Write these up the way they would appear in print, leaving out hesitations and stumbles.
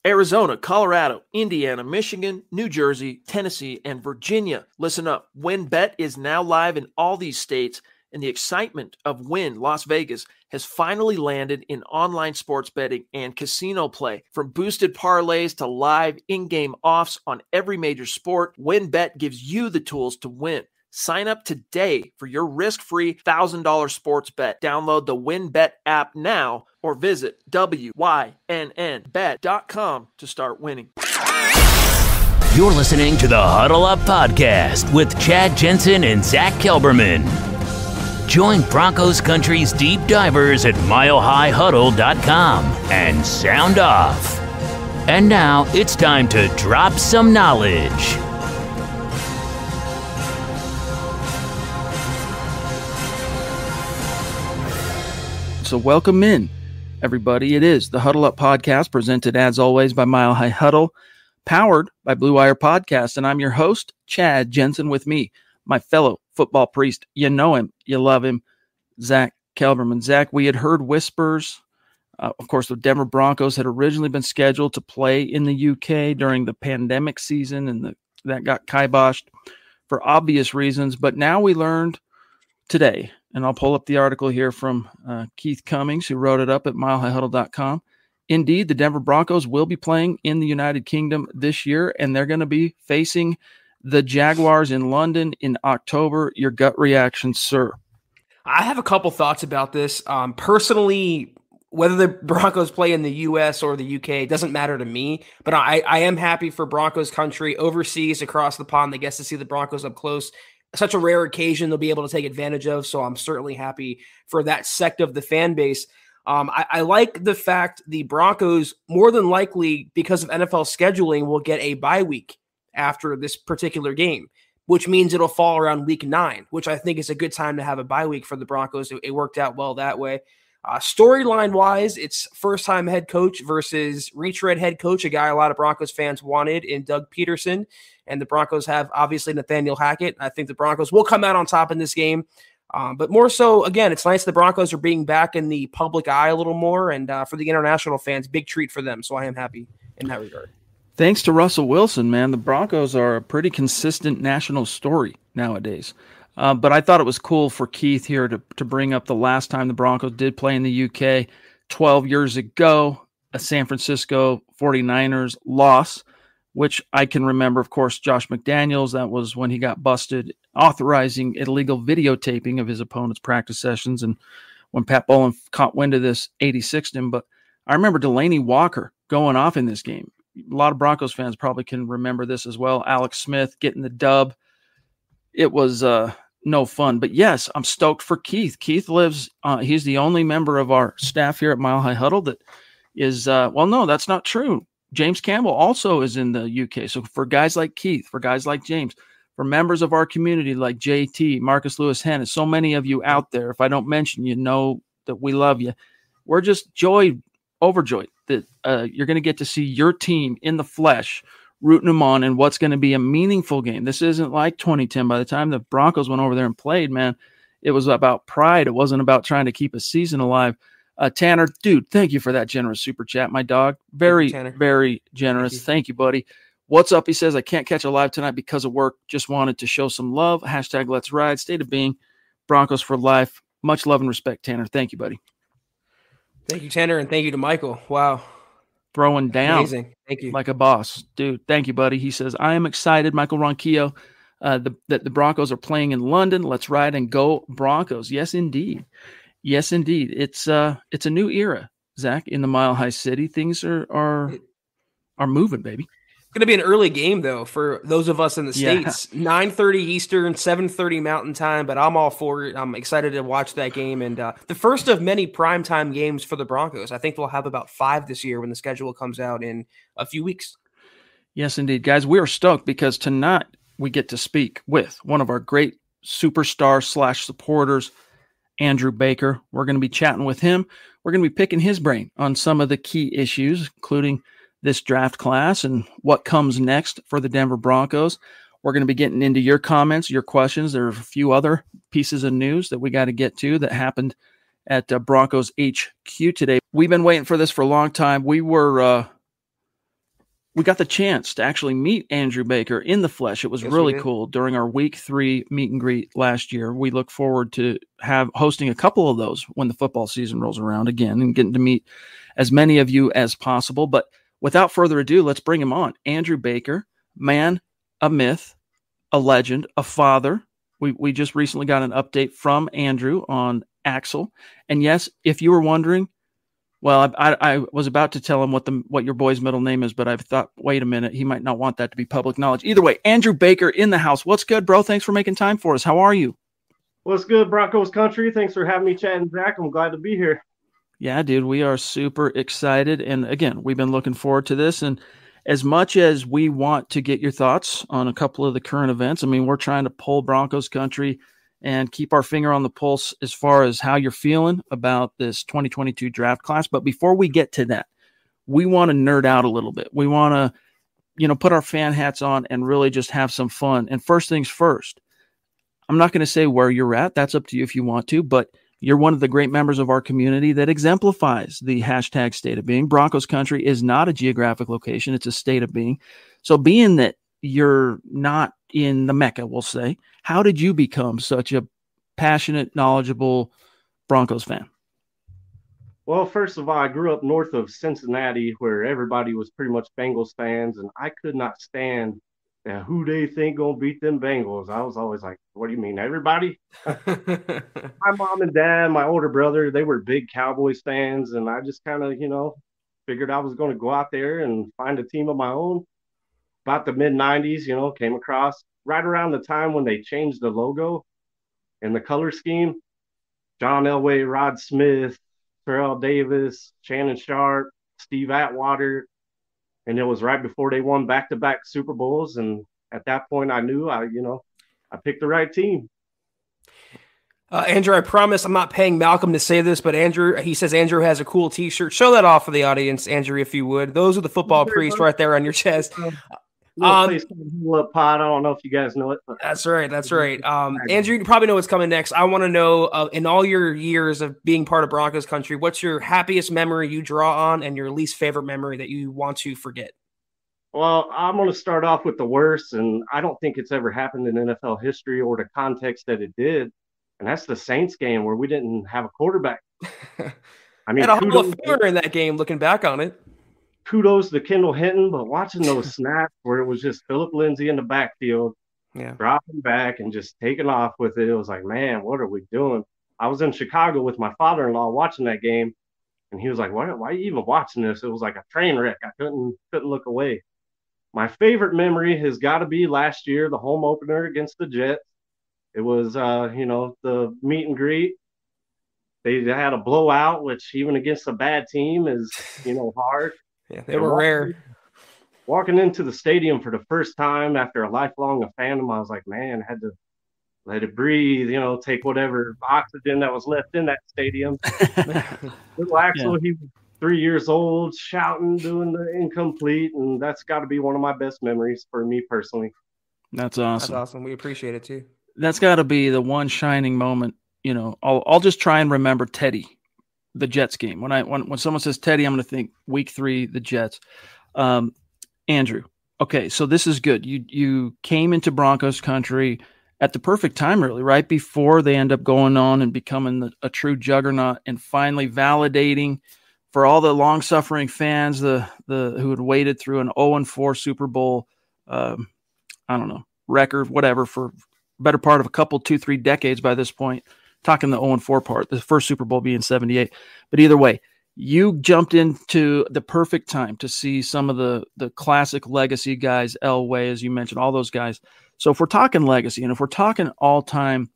Arizona, Colorado, Indiana, Michigan, New Jersey, Tennessee, and Virginia. Listen up. WynnBET is now live in all these states, and the excitement of Wynn Las Vegas has finally landed in online sports betting and casino play. From boosted parlays to live in-game offs on every major sport, WynnBET gives you the tools to win. Sign up today for your risk-free $1,000 sports bet. Download the WynnBET app now or visit wynnbet.com to start winning. You're listening to the Huddle Up Podcast with Chad Jensen and Zack Kelberman. Join Broncos Country's deep divers at milehighhuddle.com and sound off. And now it's time to drop some knowledge. So welcome in, everybody. It is the Huddle Up Podcast, presented as always by Mile High Huddle, powered by Blue Wire Podcast, and I'm your host, Chad Jensen. With me, my fellow football priest. You know him, you love him, Zack Kelberman. Zack, we had heard whispers. Of course, the Denver Broncos had originally been scheduled to play in the UK during the pandemic season, and that got kiboshed for obvious reasons. But now we learned today, and I'll pull up the article here from Keith Cummings, who wrote it up at milehighhuddle.com. Indeed, the Denver Broncos will be playing in the United Kingdom this year, and they're going to be facing the Jaguars in London in October. Your gut reaction, sir? I have a couple thoughts about this. Personally, whether the Broncos play in the U.S. or the U.K. doesn't matter to me, but I am happy for Broncos country overseas across the pond. They get to see the Broncos up close. Such a rare occasion they'll be able to take advantage of, so I'm certainly happy for that sect of the fan base. I like the fact the Broncos, more than likely, because of NFL scheduling, will get a bye week after this particular game, which means it'll fall around week 9, which I think is a good time to have a bye week for the Broncos. It worked out well that way. Storyline-wise, it's first-time head coach versus retread head coach, a guy a lot of Broncos fans wanted in Doug Peterson. And the Broncos have, obviously, Nathaniel Hackett. I think the Broncos will come out on top in this game. But more so, again, it's nice the Broncos are being back in the public eye a little more. And for the international fans, big treat for them. So I am happy in that regard. Thanks to Russell Wilson, man. The Broncos are a pretty consistent national story nowadays. But I thought it was cool for Keith here to bring up the last time the Broncos did play in the UK 12 years ago, a San Francisco 49ers loss, which I can remember, of course, Josh McDaniels. That was when he got busted authorizing illegal videotaping of his opponent's practice sessions. And when Pat Bowlen caught wind of this, 86'd him. But I remember Delaney Walker going off in this game. A lot of Broncos fans probably can remember this as well. Alex Smith getting the dub. It was no fun. But yes, I'm stoked for Keith. Keith lives, he's the only member of our staff here at Mile High Huddle that is, well, no, that's not true. James Campbell also is in the UK. So for guys like Keith, for guys like James, for members of our community like JT, Marcus Lewis Hennis, so many of you out there, if I don't mention you, know that we love you. We're just overjoyed that you're going to get to see your team in the flesh, rooting them on in what's going to be a meaningful game. This isn't like 2010. By the time the Broncos went over there and played, man, it was about pride. It wasn't about trying to keep a season alive. Tanner, dude, thank you for that generous super chat, my dog. Very, very generous. Thank you, buddy. What's up? He says, I can't catch a live tonight because of work. Just wanted to show some love. Hashtag let's ride. State of being. Broncos for life. Much love and respect, Tanner. Thank you, buddy. Thank you, Tanner, and thank you to Michael. Wow. Throwing down. Amazing. Thank you. Like a boss. Dude, thank you, buddy. He says, I am excited, Michael Ronquillo, that the Broncos are playing in London. Let's ride and go Broncos. Yes, indeed. Yes, indeed. It's a new era, Zack, in the Mile High City. Things are moving, baby. It's going to be an early game, though, for those of us in the States. 9:30 Eastern, 7:30 Mountain Time, but I'm all for it. I'm excited to watch that game. And the first of many primetime games for the Broncos. I think we'll have about 5 this year when the schedule comes out in a few weeks. Yes, indeed. Guys, we are stoked because tonight we get to speak with one of our great superstar/supporters, Andrew Baker. We're going to be chatting with him. We're going to be picking his brain on some of the key issues, including this draft class and what comes next for the Denver Broncos. We're going to be getting into your comments, your questions. There are a few other pieces of news that we got to get to that happened at Broncos HQ today. We've been waiting for this for a long time. We were we got the chance to actually meet Andrew Baker in the flesh. It was really cool during our week 3 meet and greet last year. We look forward to hosting a couple of those when the football season rolls around again and getting to meet as many of you as possible. But without further ado, let's bring him on. Andrew Baker, man, a myth, a legend, a father. We just recently got an update from Andrew on Axel. And yes, if you were wondering, well, I was about to tell him what your boy's middle name is, but I thought, wait a minute, he might not want that to be public knowledge. Either way, Andrew Baker in the house. What's good, bro? Thanks for making time for us. How are you? What's good, Broncos country? Thanks for having me, Chad and Zach. I'm glad to be here. Yeah, dude, we are super excited. And again, we've been looking forward to this. And as much as we want to get your thoughts on a couple of the current events, I mean, we're trying to pull Broncos country and keep our finger on the pulse as far as how you're feeling about this 2022 draft class. But before we get to that, we want to nerd out a little bit. We want to, put our fan hats on and really just have some fun. And first things first, I'm not going to say where you're at. That's up to you if you want to, but you're one of the great members of our community that exemplifies the hashtag state of being. Broncos country is not a geographic location. It's a state of being. So being that you're not in the Mecca, we'll say, how did you become such a passionate, knowledgeable Broncos fan? Well, first of all, I grew up north of Cincinnati where everybody was pretty much Bengals fans, and I could not stand who they think gonna beat them Bengals. I was always like, what do you mean, everybody? My mom and dad, my older brother, they were big Cowboys fans, and I just kind of, figured I was going to go out there and find a team of my own. About the mid-'90s, came across right around the time when they changed the logo and the color scheme. John Elway, Rod Smith, Terrell Davis, Shannon Sharp, Steve Atwater, and it was right before they won back-to-back Super Bowls. And at that point, I knew I picked the right team. Andrew, I promise I'm not paying Malcolm to say this, but he says Andrew has a cool T-shirt. Show that off for the audience, Andrew, if you would. Those are the football priests right there on your chest. Place Huddle Up Pod. I don't know if you guys know it. That's right. Andrew, you probably know what's coming next. I want to know, in all your years of being part of Broncos country, what's your happiest memory you draw on and your least favorite memory that you want to forget? Well, I'm going to start off with the worst, and I don't think it's ever happened in NFL history or the context that it did, and that's the Saints game where we didn't have a quarterback. I mean, had a Hall of Famer in that game looking back on it. Kudos to Kendall Hinton, but watching those snaps where it was just Philip Lindsay in the backfield, dropping back and just taking off with it, it was like, man, what are we doing? I was in Chicago with my father-in-law watching that game, and he was like, why are you even watching this? It was like a train wreck. I couldn't look away. My favorite memory has got to be last year, the home opener against the Jets. It was, the meet and greet. They had a blowout, which even against a bad team is, hard. Yeah, they were rare. Walking into the stadium for the first time after a lifelong fandom, I was like, man, I had to let it breathe, take whatever oxygen that was left in that stadium. Little Axel, he was 3 years old, shouting, doing the incomplete, and that's got to be one of my best memories for me personally. That's awesome. That's awesome. We appreciate it too. That's got to be the one shining moment. I'll just try and remember Teddy, the Jets game. When someone says Teddy, I'm going to think week 3, the Jets. Andrew, okay, so this is good. You came into Broncos country at the perfect time, really, right before they end up going on and becoming a true juggernaut and finally validating for all the long-suffering fans, who had waited through an 0-4 Super Bowl, record, whatever, for better part of a couple, 2-3 decades by this point. Talking the 0-4 part, the first Super Bowl being 78. But either way, you jumped into the perfect time to see some of the classic legacy guys, Elway, as you mentioned, all those guys. So if we're talking legacy and if we're talking all-time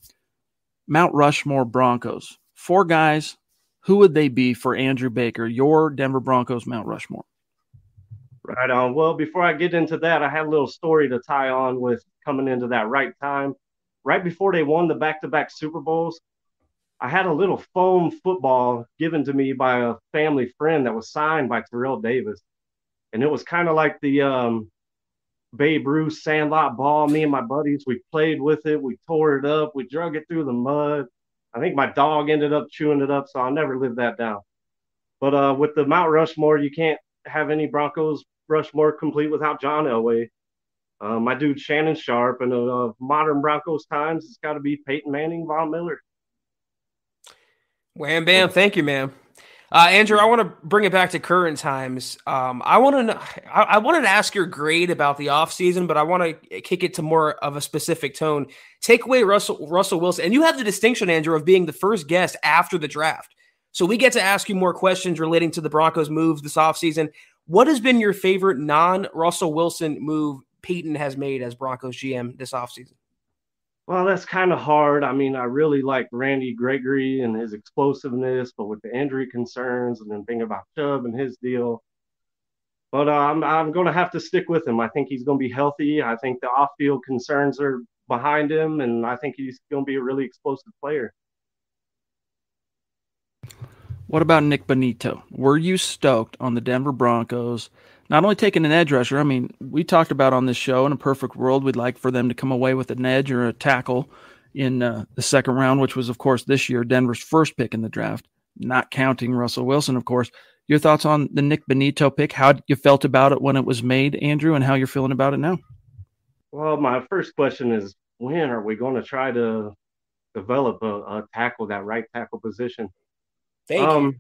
Mount Rushmore Broncos, 4 guys, who would they be for Andrew Baker, your Denver Broncos Mount Rushmore? Right on. Well, before I get into that, I had a little story to tie on with coming into that right time. Right before they won the back-to-back Super Bowls, I had a little foam football given to me by a family friend that was signed by Terrell Davis. And it was kind of like the Babe Ruth sandlot ball. Me and my buddies, we played with it. We tore it up. We drug it through the mud. I think my dog ended up chewing it up, so I'll never live that down. But with the Mount Rushmore, you can't have any Broncos Rushmore complete without John Elway. My dude Shannon Sharp, and modern Broncos times, it's got to be Peyton Manning, Von Miller. Wham bam, thank you, man. Andrew, I want to bring it back to current times. I wanted to ask your grade about the offseason, but I want to kick it to more of a specific tone. Take away Russell Wilson, and you have the distinction, Andrew, of being the first guest after the draft. So we get to ask you more questions relating to the Broncos' moves this offseason. What has been your favorite non-Russell Wilson move Peyton has made as Broncos GM this offseason? Well, that's kind of hard. I mean, I really like Randy Gregory and his explosiveness, but with the injury concerns and then thinking about Chubb and his deal. But I'm going to have to stick with him. I think he's going to be healthy. I think the off-field concerns are behind him, and I think he's going to be a really explosive player. What about Nick Bonito? Were you stoked on the Denver Broncos not only taking an edge rusher? I mean, we talked about on this show, in a perfect world, we'd like for them to come away with an edge or a tackle in the second round, which was, of course, this year Denver's first pick in the draft, not counting Russell Wilson, of course. Your thoughts on the Nick Bonito pick, how you felt about it when it was made, Andrew, and how you're feeling about it now? Well, my first question is, when are we going to try to develop a tackle, that right tackle position? Thank you.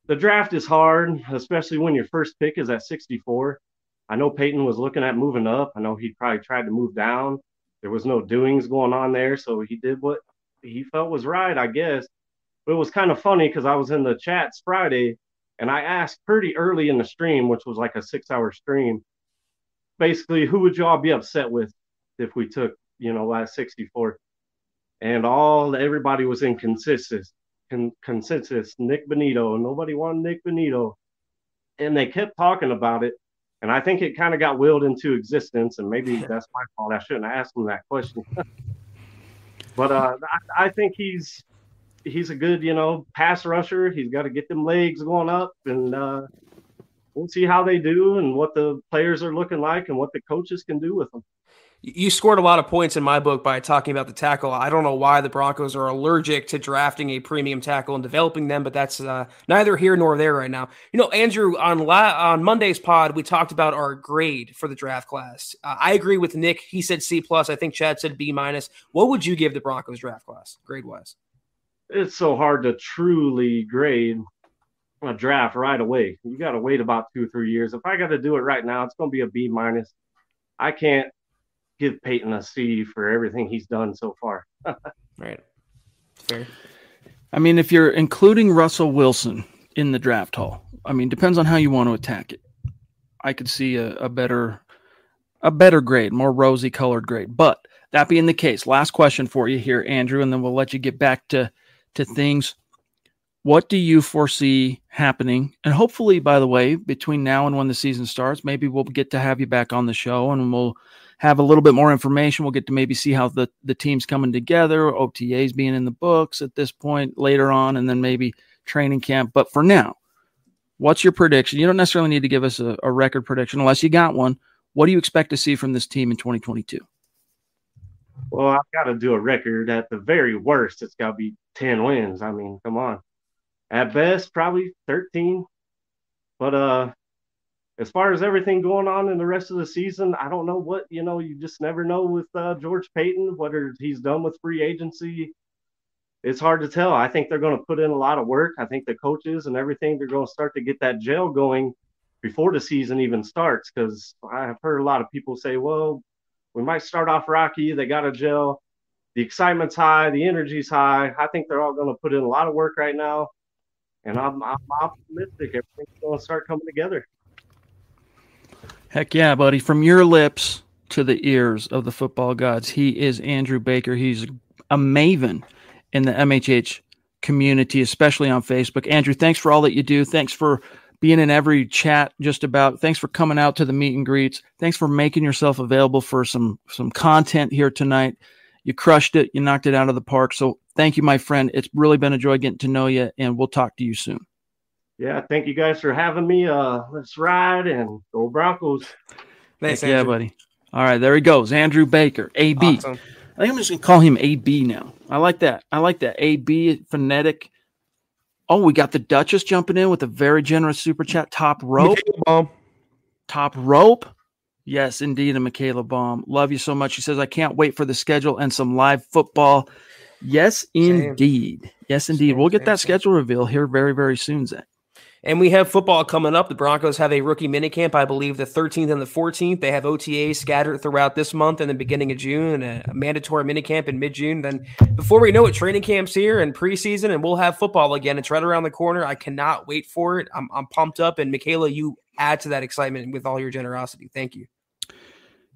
The draft is hard, especially when your first pick is at 64. I know Peyton was looking at moving up. I know he probably tried to move down. There was no doings going on there, so he did what he felt was right, I guess. But it was kind of funny because I was in the chats Friday, and I asked pretty early in the stream, which was like a 6-hour stream, basically, who would y'all be upset with if we took, last 64? And everybody was in consensus. Nick Bonito. Nobody wanted Nick Bonito, and they kept talking about it, and I think it kind of got willed into existence, and maybe that's my fault. I shouldn't have asked him that question. But I think he's a good pass rusher. He's got to get them legs going up, and we'll see how they do and what the players are looking like and what the coaches can do with them. You scored a lot of points in my book by talking about the tackle. I don't know why the Broncos are allergic to drafting a premium tackle and developing them, but that's neither here nor there right now. Andrew, on Monday's pod, we talked about our grade for the draft class. I agree with Nick. He said C+. I think Chad said B-. What would you give the Broncos draft class, grade-wise? It's so hard to truly grade a draft right away. You got to wait about 2-3 years. If I got to do it right now, it's going to be a B-. I can't give Peyton a C for everything he's done so far. Right. Fair. I mean, if you're including Russell Wilson in the draft haul, I mean, depends on how you want to attack it. I could see a better grade, more rosy colored grade. But that being the case, last question for you here, Andrew, and then we'll let you get back to things. What do you foresee happening? And hopefully, by the way, between now and when the season starts, maybe we'll get to have you back on the show and we'll have a little bit more information. We'll get to maybe see how the team's coming together, OTAs being in the books at this point later on, and then maybe training camp. But for now, what's your prediction? You don't necessarily need to give us a record prediction unless you got one. What do you expect to see from this team in 2022? Well, I've got to do a record. At the very worst, it's got to be 10 wins. I mean, come on. At best, probably 13. But as far as everything going on in the rest of the season, I don't know what, you just never know with George Payton, whether he's done with free agency. It's hard to tell. I think they're going to put in a lot of work. I think the coaches and everything, they're going to start to get that gel going before the season even starts, because I've heard a lot of people say, well, we might start off rocky. They got a gel. The excitement's high. The energy's high. I think they're all going to put in a lot of work right now. And I'm optimistic. Everything's going to start coming together. Heck yeah, buddy. From your lips to the ears of the football gods, he is Andrew Baker. He's a maven in the MHH community, especially on Facebook. Andrew, thanks for all that you do. Thanks for being in every chat just about. Thanks for coming out to the meet and greets. Thanks for making yourself available for some content here tonight. You crushed it. You knocked it out of the park. So thank you, my friend. It's really been a joy getting to know you, and we'll talk to you soon. Yeah, thank you guys for having me. Let's ride and go Broncos. Thanks, yeah, buddy. All right, there he goes. Andrew Baker, AB. Awesome. I think I'm just going to call him AB now. I like that. AB, phonetic. Oh, we got the Duchess jumping in with a very generous super chat. Top rope. top rope. Yes, indeed. And Michaela Baum, love you so much. She says, I can't wait for the schedule and some live football. Yes, indeed. Yes, indeed. We'll get that schedule reveal here very, very soon, Zach. And we have football coming up. The Broncos have a rookie minicamp, I believe, the 13th and the 14th. They have OTAs scattered throughout this month and the beginning of June, and a mandatory minicamp in mid-June. Then before we know it, training camp's here and preseason, and we'll have football again. It's right around the corner. I cannot wait for it. I'm pumped up. And Michaela, you add to that excitement with all your generosity. Thank you.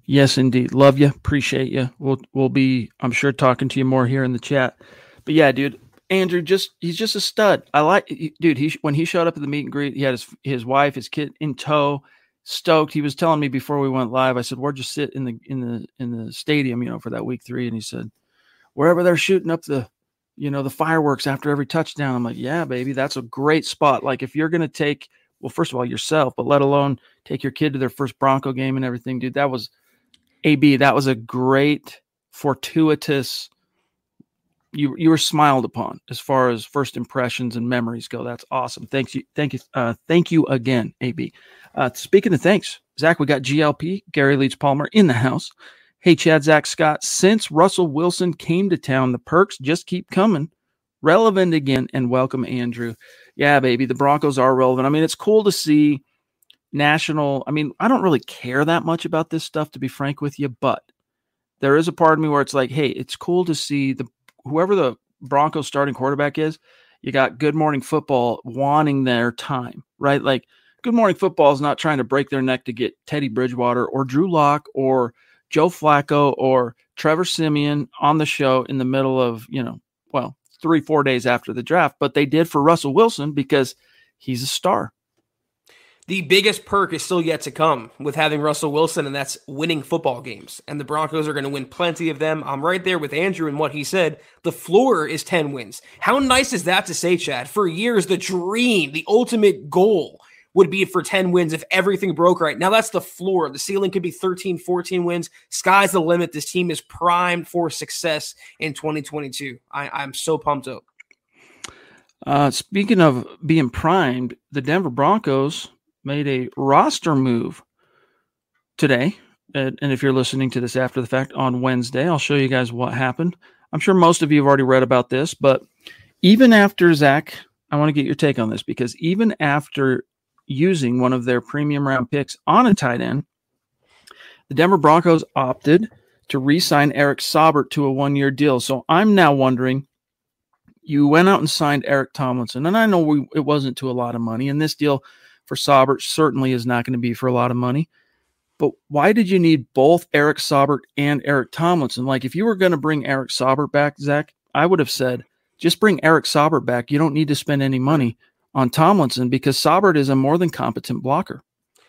Yes, indeed. Love you. Appreciate you. We'll be, I'm sure, talking to you more here in the chat. But yeah, dude. Andrew, he's just a stud. When he showed up at the meet and greet, he had his wife, his kid in tow, stoked. He was telling me before we went live, I said, where'd you sit in the stadium, for that week 3? And he said, wherever they're shooting up the fireworks after every touchdown. I'm like, yeah, baby, that's a great spot. Like if you're going to take, well, first of all, yourself, but let alone take your kid to their first Bronco game and everything, dude, that was a great fortuitous, you were smiled upon as far as first impressions and memories go. That's awesome. Thank you again, AB. Speaking of thanks, Zach, we got GLP, Gary Leach Palmer in the house. Hey, Chad, Zach, Scott, since Russell Wilson came to town, the perks just keep coming. Relevant again, and welcome, Andrew. Yeah, baby, the Broncos are relevant. I mean, it's cool to see I don't really care that much about this stuff, to be frank with you, but there is a part of me where it's like, hey, it's cool to see whoever the Broncos starting quarterback is, you got Good Morning Football wanting their time, right? Like Good Morning Football is not trying to break their neck to get Teddy Bridgewater or Drew Lock or Joe Flacco or Trevor Siemian on the show in the middle of, 3-4 days after the draft, but they did for Russell Wilson because he's a star. The biggest perk is still yet to come with having Russell Wilson, and that's winning football games. And the Broncos are going to win plenty of them. I'm right there with Andrew in what he said. The floor is 10 wins. How nice is that to say, Chad? For years, the dream, the ultimate goal would be for 10 wins if everything broke right. Now that's the floor. The ceiling could be 13, 14 wins. Sky's the limit. This team is primed for success in 2022. I'm so pumped up. Speaking of being primed, the Denver Broncos made a roster move today. And if you're listening to this after the fact on Wednesday, I'll show you guys what happened. I'm sure most of you have already read about this, but even after, Zach, I want to get your take on this, because even after using one of their premium round picks on a tight end, the Denver Broncos opted to re-sign Eric Saubert to a 1-year deal. So I'm now wondering, you went out and signed Eric Tomlinson, and I know it wasn't to a lot of money, and this deal for Saubert certainly is not going to be for a lot of money. But why did you need both Eric Saubert and Eric Tomlinson? Like, if you were going to bring Eric Saubert back, Zach, I would have said, just bring Eric Saubert back. You don't need to spend any money on Tomlinson because Saubert is a more than competent blocker.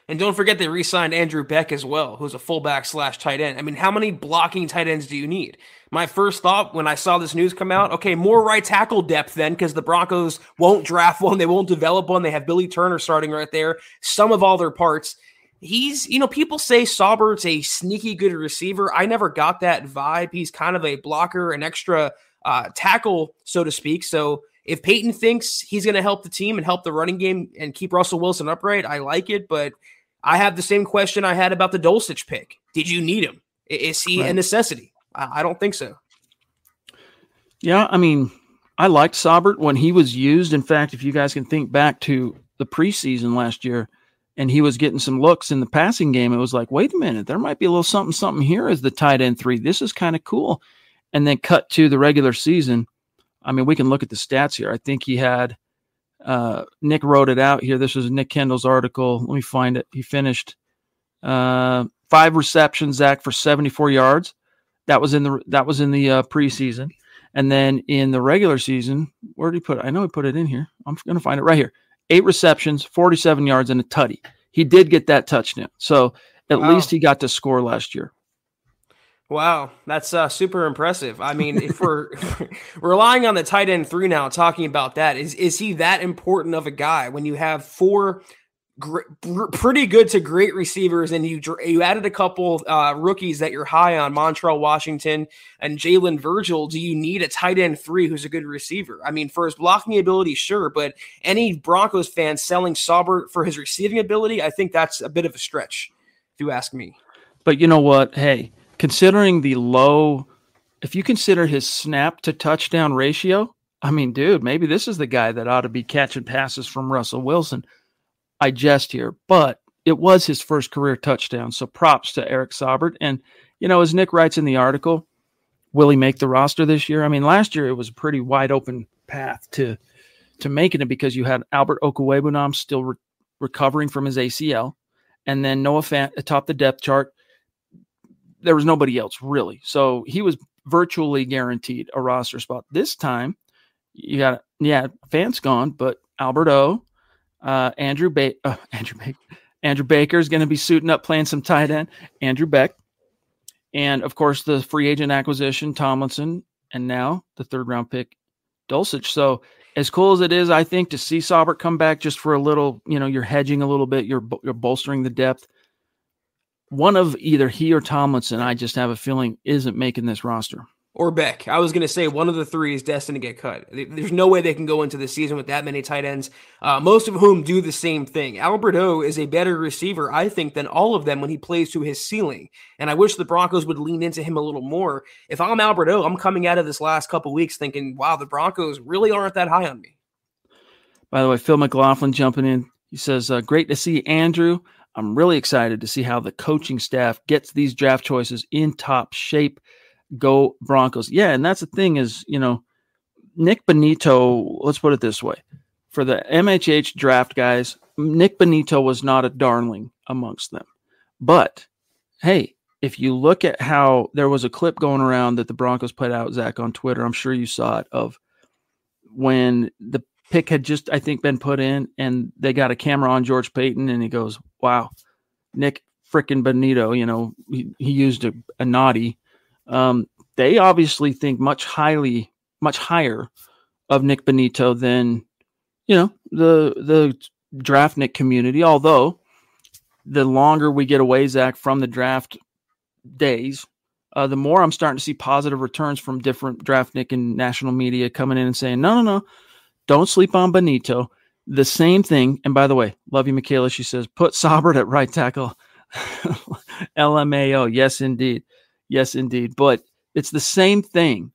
And don't forget they re-signed Andrew Beck as well, who's a fullback / tight end. I mean, how many blocking tight ends do you need? My first thought when I saw this news come out, okay, more right tackle depth then, because the Broncos won't draft one, they won't develop one. They have Billy Turner starting right there, some of all their parts. He's, people say Saubert's a sneaky good receiver. I never got that vibe. He's kind of a blocker, an extra tackle, so to speak. So if Peyton thinks he's going to help the team and help the running game and keep Russell Wilson upright, I like it, but I have the same question I had about the Dulcich pick. Did you need him? Is he a necessity? I don't think so. Yeah, I mean, I liked Saubert when he was used. In fact, if you guys can think back to the preseason last year and he was getting some looks in the passing game, it was like, wait a minute, there might be a little something here as the tight end 3. This is kind of cool. And then cut to the regular season. I mean, we can look at the stats here. I think he had Nick wrote it out here. This was Nick Kendall's article. Let me find it. He finished 5 receptions, Zach, for 74 yards. That was in the preseason. And then in the regular season, where did he put it? I know he put it in here. I'm going to find it right here. 8 receptions, 47 yards, and a tutty. He did get that touchdown. So at least he got to score last year. Wow, that's super impressive. I mean, if we're relying on the tight end 3 now, talking about that, is he that important of a guy when you have 4 pretty good to great receivers, and you added a couple rookies that you're high on, Montrell Washington and Jalen Virgil. Do you need a tight end 3 who's a good receiver? I mean, for his blocking ability, sure, but any Broncos fan selling Saubert for his receiving ability, I think that's a bit of a stretch, if you ask me. But you know what? Hey, considering the low, if you consider his snap to touchdown ratio, I mean, dude, maybe this is the guy that ought to be catching passes from Russell Wilson. I jest here, but it was his first career touchdown. So props to Eric Saubert. And, you know, as Nick writes in the article, will he make the roster this year? I mean, last year it was a pretty wide open path to making it because you had Albert Okwuegbunam still recovering from his ACL. And then Noah Fant atop the depth chart. There was nobody else really. So he was virtually guaranteed a roster spot. This time you got, Fant's gone, but Albert O, Andrew Baker is going to be suiting up playing some tight end. Andrew Beck, and of course the free agent acquisition Tomlinson, and now the 3rd round pick Dulcich. So as cool as it is, I think, to see Saubert come back just for a little, you know, you're hedging a little bit, you're bolstering the depth. One of either he or Tomlinson, I just have a feeling, isn't making this roster. Or Beck. I was going to say one of the 3 is destined to get cut. There's no way they can go into the season with that many tight ends, most of whom do the same thing. Albert O is a better receiver, I think, than all of them when he plays to his ceiling. And I wish the Broncos would lean into him a little more. If I'm Albert O, I'm coming out of this last couple weeks thinking, wow, the Broncos really aren't that high on me. By the way, Phil McLaughlin jumping in. He says, great to see Andrew. I'm really excited to see how the coaching staff gets these draft choices in top shape. Go Broncos. Yeah, and that's the thing is, you know, Nick Bonito, let's put it this way. For the MHH draft guys, Nick Bonito was not a darling amongst them. But, hey, if you look at how there was a clip going around that the Broncos put out, Zach, on Twitter, I'm sure you saw it, of when the pick had just, I think, been put in and they got a camera on George Payton and he goes, wow, Nick frickin' Bonito, you know, he used a naughty. They obviously think much higher of Nick Bonito than, you know, the draft Nick community. Although the longer we get away, Zach, from the draft days, the more I'm starting to see positive returns from different draft Nick and national media coming in and saying, no, don't sleep on Bonito. The same thing. And by the way, love you, Michaela. She says, put Saubert at right tackle. LMAO. Yes, indeed. But it's the same thing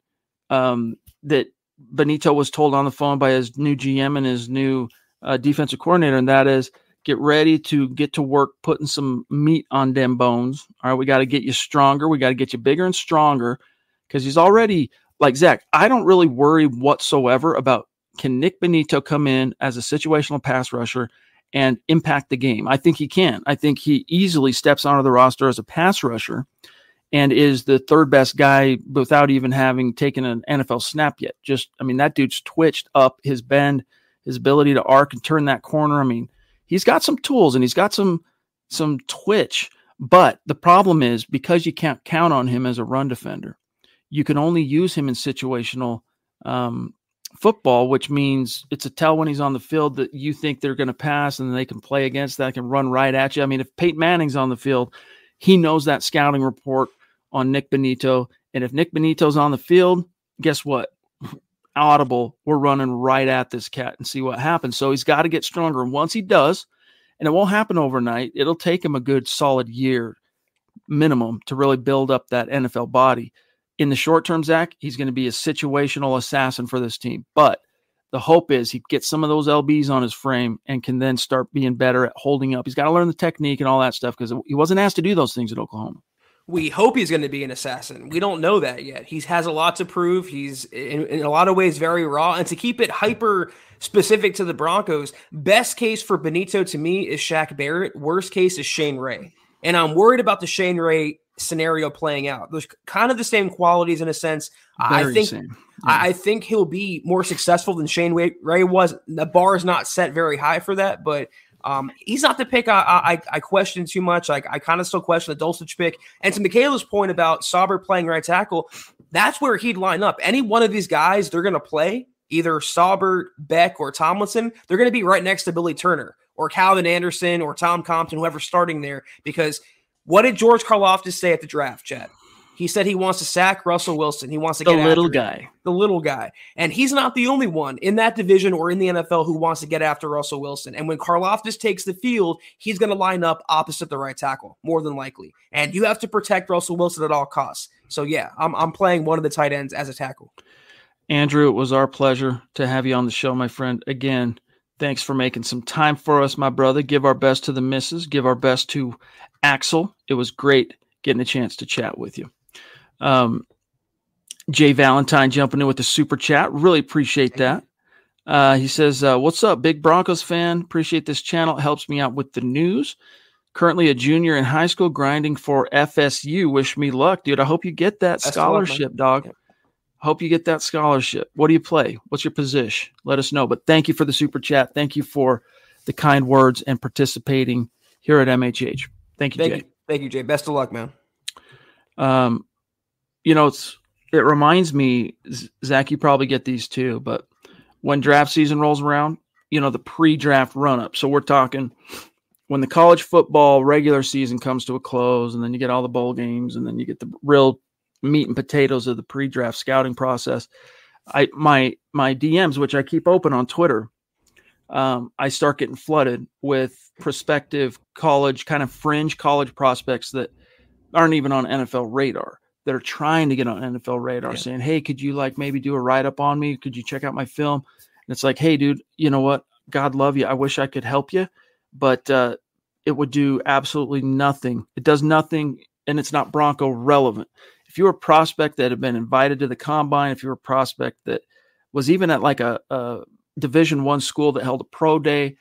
that Bonito was told on the phone by his new GM and his new defensive coordinator, and that is, get ready to get to work putting some meat on them bones. All right, we got to get you stronger. We got to get you bigger and stronger, because he's already, like Zach, I don't really worry whatsoever about, can Nick Bonito come in as a situational pass rusher and impact the game? I think he can. I think he easily steps onto the roster as a pass rusher and is the 3rd best guy without even having taken an NFL snap yet. That dude's twitched up, his bend, his ability to arc and turn that corner. I mean, he's got some tools and he's got some twitch, but the problem is, because you can't count on him as a run defender, you can only use him in situational football, which means it's a tell when he's on the field that you think they're going to pass and they can play against that, can run right at you. I mean, if Peyton Manning's on the field, he knows that scouting report on Nick Bonito. And if Nick Bonito's on the field, guess what? Audible, we're running right at this cat and see what happens. So he's got to get stronger. And once he does, and it won't happen overnight, it'll take him a good solid year minimum to really build up that NFL body. In the short term, Zach, he's going to be a situational assassin for this team. But the hope is he gets some of those LBs on his frame and can then start being better at holding up. He's got to learn the technique and all that stuff, because he wasn't asked to do those things at Oklahoma. We hope he's going to be an assassin. We don't know that yet. He has a lot to prove. He's in a lot of ways very raw. And to keep it hyper specific to the Broncos, best case for Bonito to me is Shaq Barrett. Worst case is Shane Ray. And I'm worried about the Shane Ray scenario playing out. There's kind of the same qualities in a sense. I think he'll be more successful than Shane Ray was. The bar is not set very high for that, but he's not the pick I question too much. I kind of still question the Dulcich pick. And to Michaela's point about Saubert playing right tackle, that's where he'd line up. Any one of these guys, they're going to play. either Saubert, Beck, or Tomlinson, they're going to be right next to Billy Turner or Calvin Anderson or Tom Compton, whoever's starting there. Because what did George Karlaftis say at the draft, Chad? He said he wants to sack Russell Wilson. He wants to get the little after guy. him. The little guy. And he's not the only one in that division or in the NFL who wants to get after Russell Wilson. And when Karlaftis takes the field, he's going to line up opposite the right tackle, more than likely. And you have to protect Russell Wilson at all costs. So, yeah, I'm playing one of the tight ends as a tackle. Andrew, it was our pleasure to have you on the show, my friend. Again, thanks for making some time for us, my brother. Give our best to the missus. Give our best to Axel. It was great getting a chance to chat with you. Jay Valentine jumping in with the super chat. Really appreciate that. He says, what's up, big Broncos fan? Appreciate this channel. It helps me out with the news. Currently a junior in high school grinding for FSU. Wish me luck, dude. I hope you get that scholarship, dog. Yeah. Hope you get that scholarship. What do you play? What's your position? Let us know. But thank you for the super chat. Thank you for the kind words and participating here at MHH. Thank you, Jay. Thank you, Jay. Best of luck, man. It reminds me, Zach, you probably get these too, but when draft season rolls around, the pre-draft run-up. So we're talking when the college football regular season comes to a close, and then you get all the bowl games, and then you get the real meat and potatoes of the pre-draft scouting process. My DMs, which I keep open on Twitter, I start getting flooded with prospective college, kind of fringe college prospects that aren't even on NFL radar, that are trying to get on NFL radar, saying, hey, could you maybe do a write-up on me? Could you check out my film? And it's like, hey, dude, you know what? God love you. I wish I could help you, but it would do absolutely nothing. It does nothing, and it's not Bronco relevant. If you're a prospect that had been invited to the combine, if you're a prospect that was even at a Division I school that held a pro day,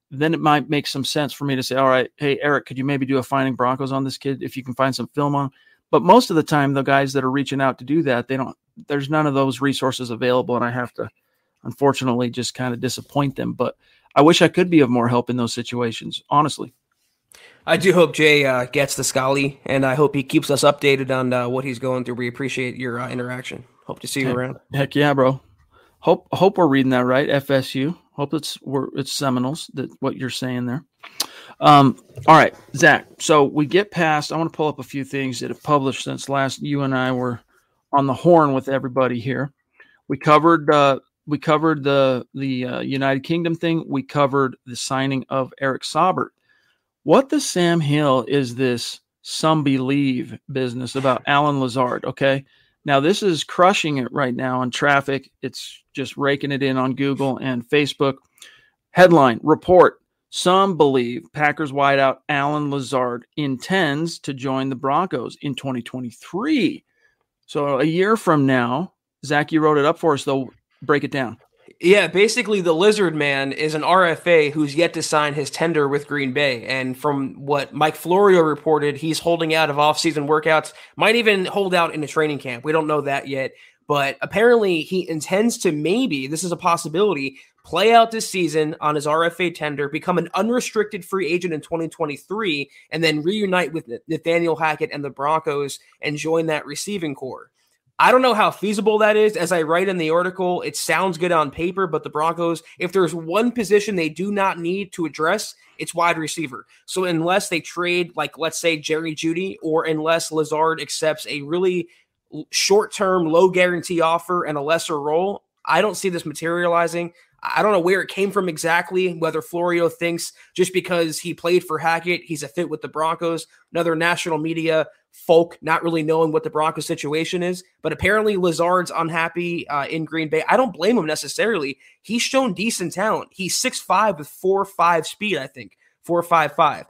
then it might make some sense for me to say, all right, hey, Eric, could you maybe do a Finding Broncos on this kid if you can find some film on him? But most of the time, the guys that are reaching out to do that, there's none of those resources available, and I have to, unfortunately, just kind of disappoint them. But I wish I could be of more help in those situations, honestly. I do hope Jay gets the Scully, and I hope he keeps us updated on what he's going through. We appreciate your interaction. Hope to see you around. Heck yeah, bro. Hope we're reading that right, FSU. Hope it's Seminoles, what you're saying there. All right, Zach. So we get past. I want to pull up a few things that have published since last you and I were on the horn with everybody here. We covered the United Kingdom thing. We covered the signing of Eric Saubert. What the Sam Hill is this some believe business about Alan Lazard? Okay, now this is crushing it right now on traffic. It's just raking it in on Google and Facebook. Headline report. Some believe Packers wideout Alan Lazard intends to join the Broncos in 2023. So a year from now, Zach, you wrote it up for us, though. Break it down. Yeah, basically the Lizard Man is an RFA who's yet to sign his tender with Green Bay. And from what Mike Florio reported, he's holding out of off-season workouts, might even hold out in a training camp. We don't know that yet. But apparently he intends to maybe, this is a possibility, play out this season on his RFA tender, become an unrestricted free agent in 2023, and then reunite with Nathaniel Hackett and the Broncos and join that receiving core. I don't know how feasible that is. As I write in the article, it sounds good on paper, but the Broncos, if there's one position they do not need to address, it's wide receiver. So unless they trade, let's say Jerry Jeudy, or unless Lazard accepts a really short-term, low guarantee offer and a lesser role, I don't see this materializing. I don't know where it came from exactly, whether Florio thinks just because he played for Hackett, he's a fit with the Broncos, another national media folk not really knowing what the Broncos situation is. But apparently Lazard's unhappy in Green Bay. I don't blame him necessarily. He's shown decent talent. He's 6'5" with 4.5 speed, I think, 4.55.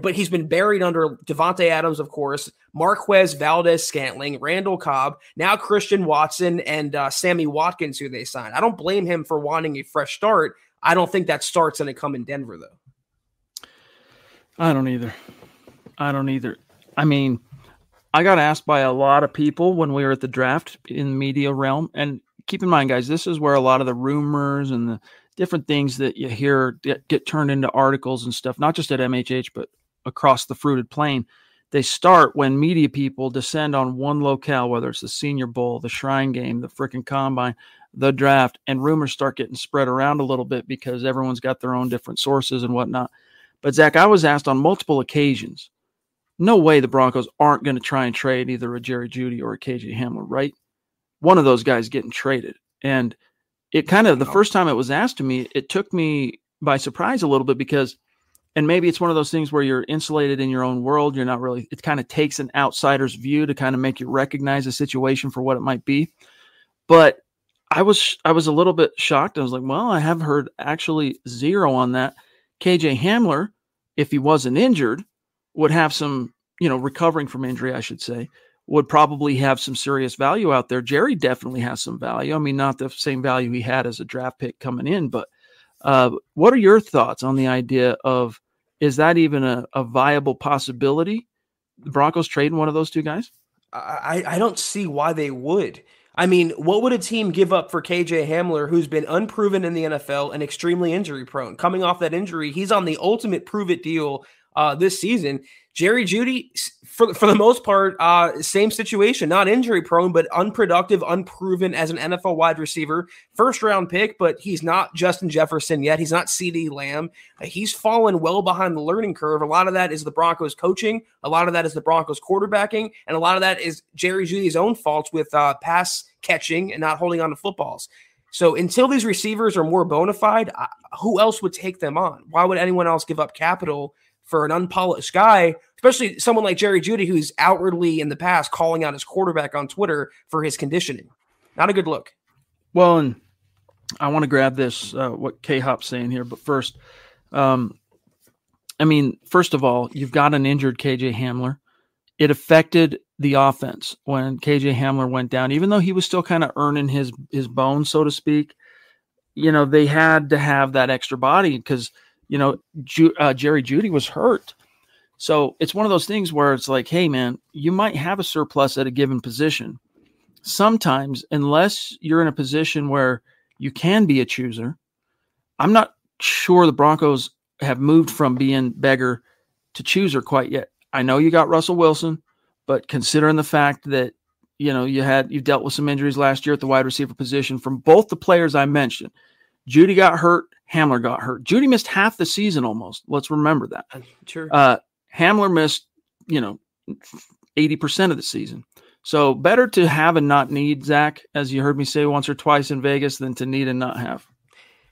But he's been buried under Devontae Adams, of course, Marquez Valdez-Scantling, Randall Cobb, now Christian Watson, and Sammy Watkins, who they signed. I don't blame him for wanting a fresh start. I don't think that start's going to come in Denver, though. I don't either. I mean, I got asked by a lot of people when we were at the draft in the media realm. And keep in mind, guys, this is where a lot of the rumors and the different things that you hear get turned into articles and stuff, not just at MHH, but across the fruited plain. They start when media people descend on one locale, whether it's the Senior Bowl, the Shrine Game, the frickin' Combine. the draft, and rumors start getting spread around a little bit because everyone's got their own different sources and whatnot. But Zach, I was asked on multiple occasions, no way the Broncos aren't going to try and trade either a Jerry Jeudy or a KJ Hamler, right? One of those guys getting traded. And it kind of, the first time it was asked to me, it took me by surprise a little bit because, and maybe it's one of those things where you're insulated in your own world. You're not really, it kind of takes an outsider's view to kind of make you recognize a situation for what it might be. But I was a little bit shocked. I was like, well, I have heard actually zero on that. KJ Hamler, if he wasn't injured, would have some, recovering from injury, I should say, would probably have some serious value out there. Jerry definitely has some value. I mean, not the same value he had as a draft pick coming in, but what are your thoughts on the idea of, is that even a viable possibility? The Broncos trading one of those two guys? I don't see why they would. I mean, what would a team give up for KJ Hamler, who's been unproven in the NFL and extremely injury prone? Coming off that injury, he's on the ultimate prove it deal this season. Jerry Jeudy, for the most part, same situation, not injury prone, but unproductive, unproven as an NFL wide receiver. First round pick, but he's not Justin Jefferson yet. He's not CeeDee Lamb. He's fallen well behind the learning curve. A lot of that is the Broncos coaching. A lot of that is the Broncos quarterbacking. And a lot of that is Jerry Jeudy's own faults with pass catching and not holding on to footballs. So until these receivers are more bona fide, who else would take them on? Why would anyone else give up capital for an unpolished guy, especially someone like Jerry Jeudy, who's outwardly in the past calling out his quarterback on Twitter for his conditioning? Not a good look. Well, and I want to grab this, what K-Hop's saying here, but first, first of all, you've got an injured KJ Hamler. It affected the offense when KJ Hamler went down, even though he was still kind of earning his bones, so to speak. They had to have that extra body because Jerry Jeudy was hurt. So it's one of those things where it's like, hey, man, you might have a surplus at a given position. Sometimes, unless you're in a position where you can be a chooser, I'm not sure the Broncos have moved from being beggar to chooser quite yet. I know you got Russell Wilson, but considering the fact that, you dealt with some injuries last year at the wide receiver position from both the players I mentioned, Jeudy got hurt, Hamler got hurt. Jeudy missed half the season almost. Let's remember that. Sure. Hamler missed, 80% of the season. So better to have and not need, Zach, as you heard me say once or twice in Vegas, than to need and not have.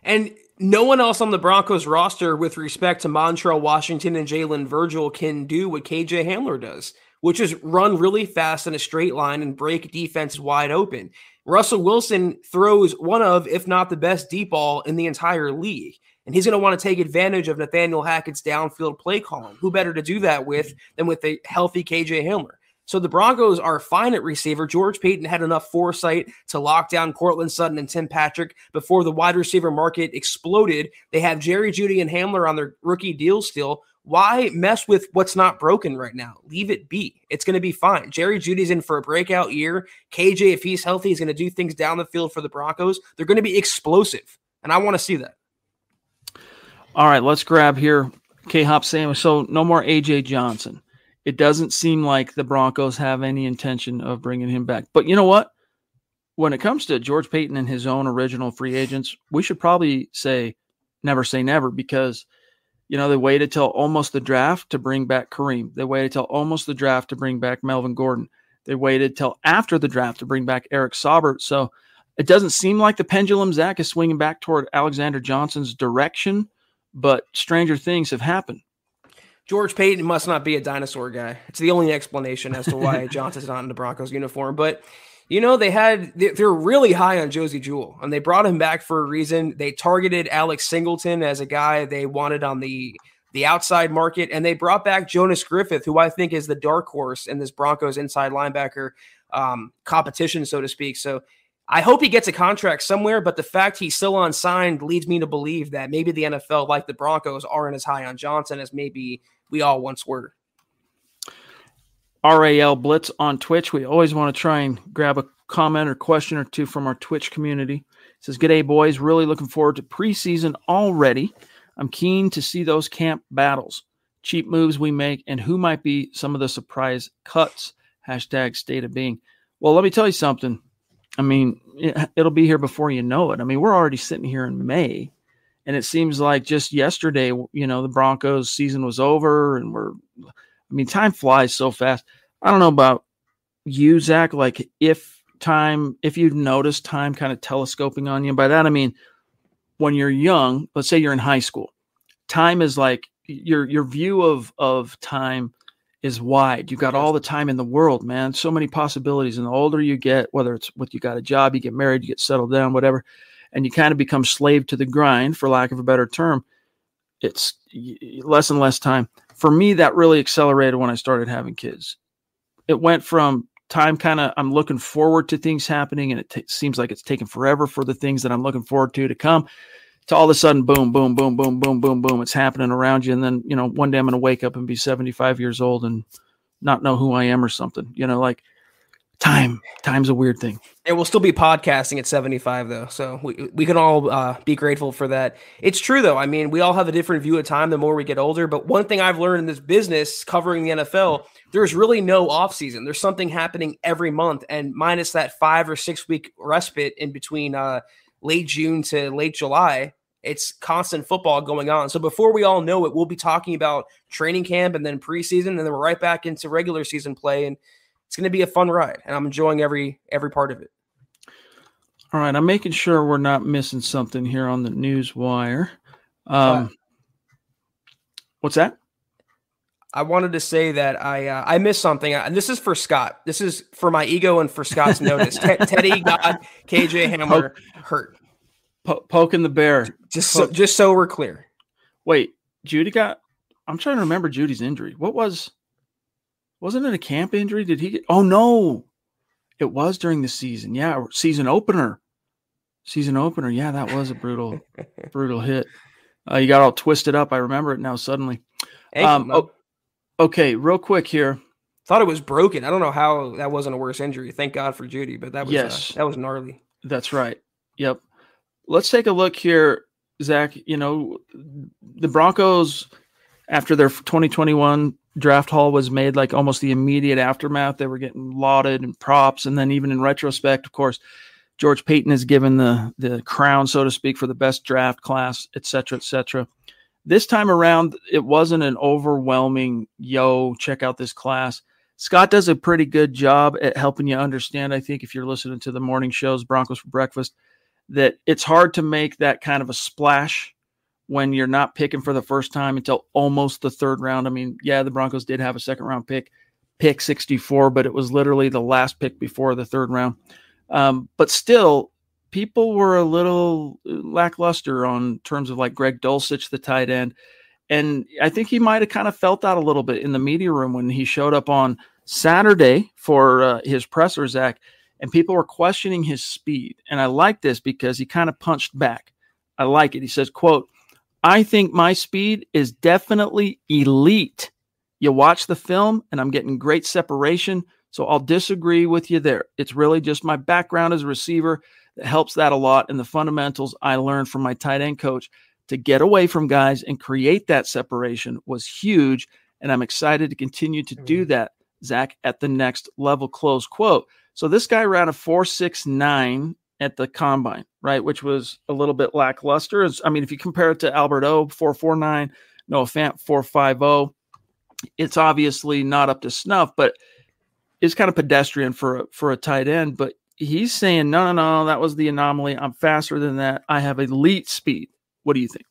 And no one else on the Broncos roster with respect to Montrell Washington and Jalen Virgil can do what KJ Hamler does, which is run really fast in a straight line and break defenses wide open. Russell Wilson throws one of, if not the best deep ball in the entire league. And he's going to want to take advantage of Nathaniel Hackett's downfield play calling. Who better to do that with than with a healthy KJ Hamler? So the Broncos are fine at receiver. George Paton had enough foresight to lock down Cortland Sutton and Tim Patrick before the wide receiver market exploded. They have Jerry Jeudy and Hamler on their rookie deals still. Why mess with what's not broken right now? Leave it be. It's going to be fine. Jerry Jeudy's in for a breakout year. KJ, if he's healthy, is going to do things down the field for the Broncos. They're going to be explosive, and I want to see that. All right, let's grab here K-Hop saying, so no more A.J. Johnson. It doesn't seem like the Broncos have any intention of bringing him back. But you know what? When it comes to George Paton and his own original free agents, we should probably say never, because they waited till almost the draft to bring back Kareem. They waited till almost the draft to bring back Melvin Gordon. They waited till after the draft to bring back Eric Saubert. So it doesn't seem like the pendulum, Zach, is swinging back toward Alexander Johnson's direction, but stranger things have happened. George Paton must not be a dinosaur guy. It's the only explanation as to why Johnson's not in the Broncos uniform. But, they're really high on Josie Jewell, and they brought him back for a reason. They targeted Alex Singleton as a guy they wanted on the outside market, and they brought back Jonas Griffith, who I think is the dark horse in this Broncos inside linebacker competition, so to speak. So I hope he gets a contract somewhere, but the fact he's still unsigned leads me to believe that maybe the NFL, like the Broncos, aren't as high on Johnson as maybe we all once were. RAL Blitz on Twitch. We always want to try and grab a comment or question or two from our Twitch community. It says, "G'day, boys. Really looking forward to preseason already. I'm keen to see those camp battles, cheap moves we make, and who might be some of the surprise cuts. # state of being." Well, let me tell you something. I mean, it'll be here before you know it. I mean, we're already sitting here in May, and it seems like just yesterday, the Broncos season was over, and time flies so fast. I don't know about you, Zach, like if you've noticed time kind of telescoping on you. By that, I mean, when you're young, let's say you're in high school, time is like your view of time is wide. You got all the time in the world, man. So many possibilities. And the older you get, whether it's you got a job, you get married, you get settled down, whatever, and you kind of become slave to the grind, for lack of a better term, it's less and less time. For me, that really accelerated when I started having kids. It went from time I'm looking forward to things happening, and it seems like it's taken forever for the things that I'm looking forward to come, to all of a sudden, boom, boom, boom, boom, boom, boom, boom, it's happening around you. And then, one day I'm going to wake up and be 75 years old and not know who I am or something, like time's a weird thing. And we'll still be podcasting at 75 though. So we can all be grateful for that. It's true though. I mean, we all have a different view of time the more we get older, but one thing I've learned in this business covering the NFL, there's really no off season. There's something happening every month, and minus that 5 or 6 week respite in between late June to late July, it's constant football going on. So before we all know it, we'll be talking about training camp and then preseason, and then we're right back into regular season play. And it's going to be a fun ride, and I'm enjoying every part of it. All right. I'm making sure we're not missing something here on the news wire. What's that? I wanted to say that I missed something, and this is for Scott. This is for my ego and for Scott's notice. Teddy got KJ Hamler hurt. Poking the bear. Just so we're clear. Wait, Judy got – I'm trying to remember Judy's injury. Wasn't it a camp injury? Did he get – oh, no. It was during the season. Yeah, season opener. Yeah, that was a brutal hit. You got all twisted up. I remember it now suddenly. Okay, real quick here. Thought it was broken. I don't know how that wasn't a worse injury. Thank God for Judy, but that was gnarly. That's right. Yep. Let's take a look here, Zach. The Broncos, after their 2021 draft haul was made, like almost the immediate aftermath, they were getting lauded and props. And then even in retrospect, of course, George Payton is given the crown, so to speak, for the best draft class, et cetera, et cetera. This time around, it wasn't an overwhelming, check out this class. Scott does a pretty good job at helping you understand, I think, if you're listening to the morning shows, Broncos for Breakfast, that it's hard to make that kind of a splash when you're not picking for the first time until almost the third round. I mean, yeah, the Broncos did have a second-round pick 64, but it was literally the last pick before the third round. But still, people were a little lackluster on terms of like Greg Dulcich, the tight end. And I think he might have kind of felt that a little bit in the media room when he showed up on Saturday for his presser, Zach, and people were questioning his speed. And I like this because he kind of punched back. I like it. He says, quote, "I think my speed is definitely elite. You watch the film and I'm getting great separation. So I'll disagree with you there. It's really just my background as a receiver that helps that a lot. And the fundamentals I learned from my tight end coach to get away from guys and create that separation was huge. And I'm excited to continue to do that, Zach, at the next level," close quote. So this guy ran a 4.69 at the combine, right? Which was a little bit lackluster. I mean, if you compare it to Albert O, 4.49, Noah Fant, 4.50, it's obviously not up to snuff, but it's kind of pedestrian for a tight end. But he's saying, no, that was the anomaly. I'm faster than that. I have elite speed. What do you think?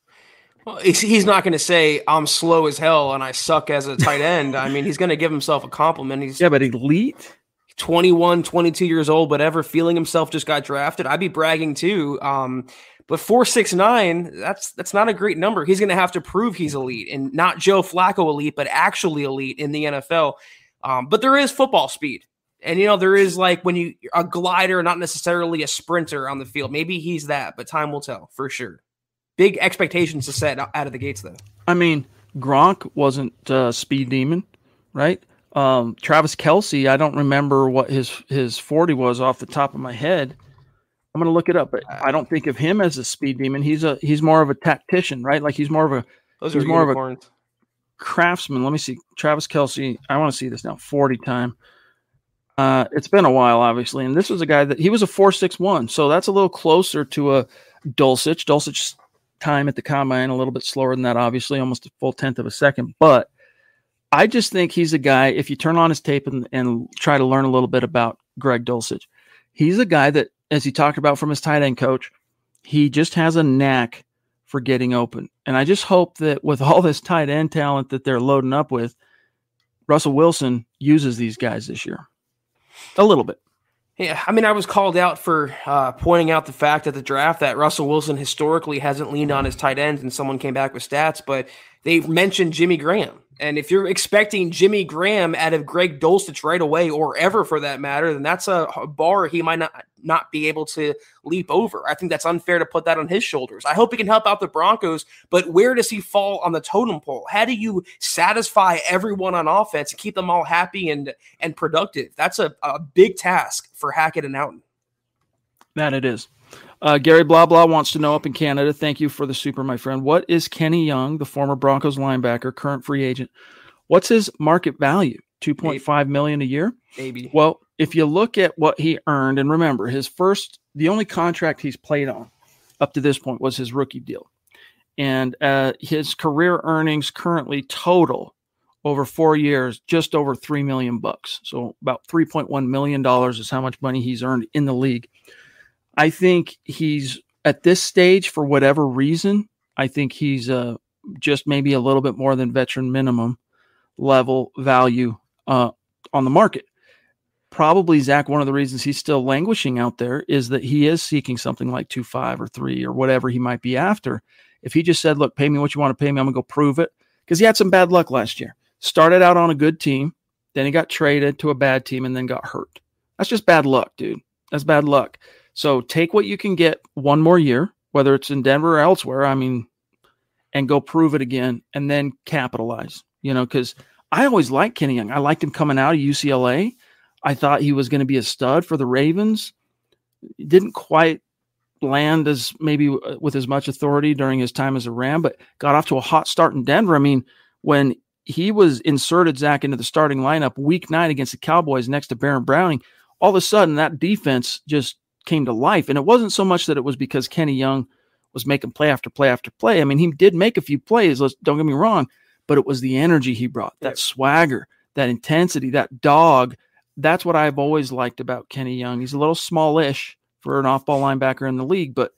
Well, he's not going to say I'm slow as hell and I suck as a tight end. I mean, he's going to give himself a compliment. But elite? 21, 22 years old, whatever, feeling himself, just got drafted. I'd be bragging too. But 4.69, that's not a great number. He's going to have to prove he's elite, and not Joe Flacco elite, but actually elite in the NFL. But there is football speed. And, there is like when a glider, not necessarily a sprinter on the field. Maybe he's that, but time will tell for sure. Big expectations to set out of the gates, though. I mean, Gronk wasn't a speed demon, right? Travis Kelce, I don't remember what his 40 was off the top of my head. I'm going to look it up, but I don't think of him as a speed demon. He's more of a tactician, right? Like he's more of a craftsman. Let me see. Travis Kelce, I want to see this now. 40 time. It's been a while, obviously, and this was a guy that he was a 4.61, so that's a little closer to a Dulcich. Dulcich's time at the combine a little bit slower than that, obviously, almost a full tenth of a second. But I just think he's a guy. If you turn on his tape and try to learn a little bit about Greg Dulcich, he's a guy that, as he talked about from his tight end coach, he just has a knack for getting open. And I just hope that with all this tight end talent that they're loading up with, Russell Wilson uses these guys this year. A little bit. Yeah, I mean, I was called out for pointing out the fact at the draft that Russell Wilson historically hasn't leaned on his tight ends, and someone came back with stats, but they mentioned Jimmy Graham. And if you're expecting Jimmy Graham out of Greg Dulcich right away, or ever for that matter, then that's a bar he might not be able to leap over. I think that's unfair to put that on his shoulders. I hope he can help out the Broncos, but where does he fall on the totem pole? How do you satisfy everyone on offense and keep them all happy and productive? That's a big task for Hackett and Houghton. That it is. Gary Blah Blah wants to know up in Canada. Thank you for the super, my friend. What is Kenny Young, the former Broncos linebacker, current free agent? What's his market value? $2.5 million a year? Maybe. Well, if you look at what he earned, and remember, the only contract he's played on up to this point was his rookie deal. And his career earnings currently total over 4 years, just over $3 million. So about $3.1 million is how much money he's earned in the league. I think he's at this stage, for whatever reason, I think he's just maybe a little bit more than veteran minimum level value on the market. Probably, Zach, one of the reasons he's still languishing out there is that he is seeking something like 2.5 or 3 or whatever he might be after. If he just said, look, pay me what you want to pay me, I'm going to go prove it. Because he had some bad luck last year. Started out on a good team, then he got traded to a bad team and then got hurt. That's just bad luck, dude. That's bad luck. So take what you can get one more year, whether it's in Denver or elsewhere, and go prove it again and then capitalize, because I always liked Kenny Young. I liked him coming out of UCLA. I thought he was going to be a stud for the Ravens. He didn't quite land as maybe with as much authority during his time as a Ram, but got off to a hot start in Denver. When he was inserted, Zach, into the starting lineup week 9 against the Cowboys next to Baron Browning, all of a sudden that defense just came to life. And it wasn't so much that it was because Kenny Young was making play after play after play. He did make a few plays, don't get me wrong, but it was the energy he brought, that swagger, that intensity, that dog. That's what I've always liked about Kenny Young. He's a little smallish for an off-ball linebacker in the league, but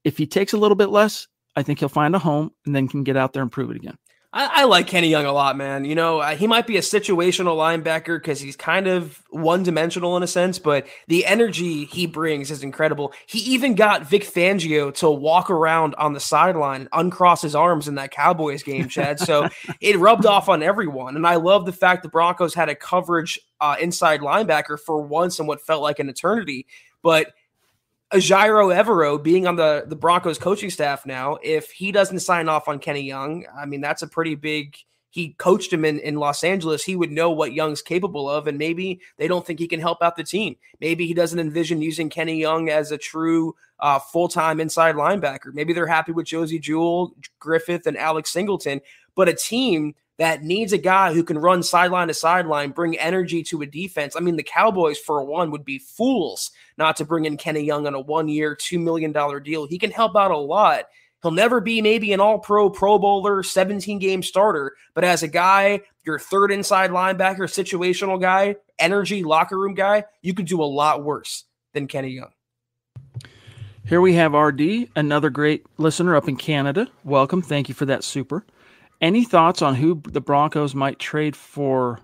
if he takes a little bit less, I think he'll find a home and then can get out there and prove it again. I like Kenny Young a lot, man. He might be a situational linebacker because he's kind of one-dimensional in a sense, but the energy he brings is incredible. He even got Vic Fangio to walk around on the sideline and uncross his arms in that Cowboys game, Chad. So it rubbed off on everyone. And I love the fact the Broncos had a coverage inside linebacker for once in what felt like an eternity. But Jairo Evero being on the Broncos coaching staff now, if he doesn't sign off on Kenny Young, that's a pretty big – he coached him in Los Angeles. He would know what Young's capable of, and maybe they don't think he can help out the team. Maybe he doesn't envision using Kenny Young as a true full-time inside linebacker. Maybe they're happy with Josie Jewell, Griffith, and Alex Singleton, but a team that needs a guy who can run sideline to sideline, bring energy to a defense. The Cowboys, for one, would be fools not to bring in Kenny Young on a 1-year, $2 million deal. He can help out a lot. He'll never be maybe an all-pro, Pro Bowler, 17-game starter, but as a guy, your third inside linebacker, situational guy, energy, locker room guy, you could do a lot worse than Kenny Young. Here we have RD, another great listener up in Canada. Welcome. Thank you for that super. Any thoughts on who the Broncos might trade for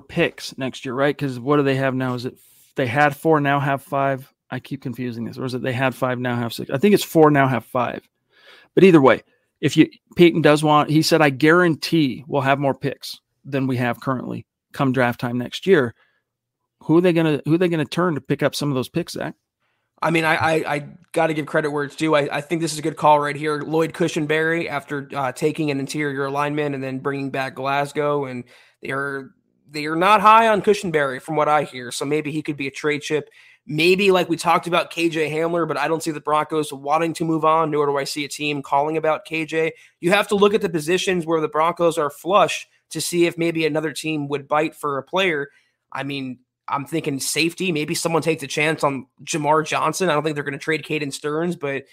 picks next year, right? Because what do they have now? Is it they had 4, now have 5? I keep confusing this. Or is it they had 5, now have 6? I think it's 4, now have 5. But either way, Peyton does want, he said, I guarantee we'll have more picks than we have currently come draft time next year. Who are they gonna turn to pick up some of those picks, Zach? I got to give credit where it's due. I think this is a good call right here. Lloyd Cushenberry, after taking an interior lineman and then bringing back Glasgow, and they are not high on Cushenberry from what I hear. So maybe he could be a trade chip. Maybe like we talked about KJ Hamler, but I don't see the Broncos wanting to move on, nor do I see a team calling about KJ. You have to look at the positions where the Broncos are flush to see if maybe another team would bite for a player. I mean, I'm thinking safety. Maybe someone takes a chance on Jamar Johnson. I don't think they're going to trade Caden Stearns, but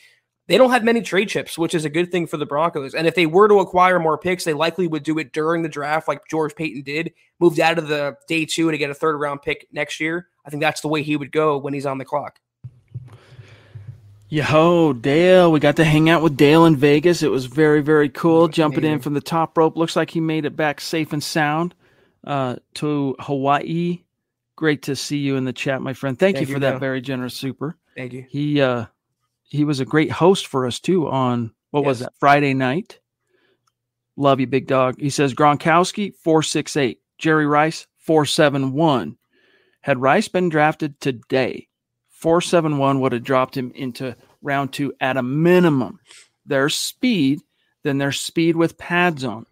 they don't have many trade chips, which is a good thing for the Broncos. And if they were to acquire more picks, they likely would do it during the draft like George Payton did, moved out of the day 2 to get a 3rd round pick next year. I think that's the way he would go when he's on the clock. Yo, Dale, we got to hang out with Dale in Vegas. It was very, very cool. Jumping in from the top rope. Looks like he made it back safe and sound to Hawaii. Great to see you in the chat, my friend. Thank you for that very generous super. Thank you. He was a great host for us, too, on, was that, Friday night? Love you, big dog. He says, Gronkowski, 4.68. Jerry Rice, 4.71. Had Rice been drafted today, 4.71 would have dropped him into round 2 at a minimum. There's speed, then there's speed with pads on.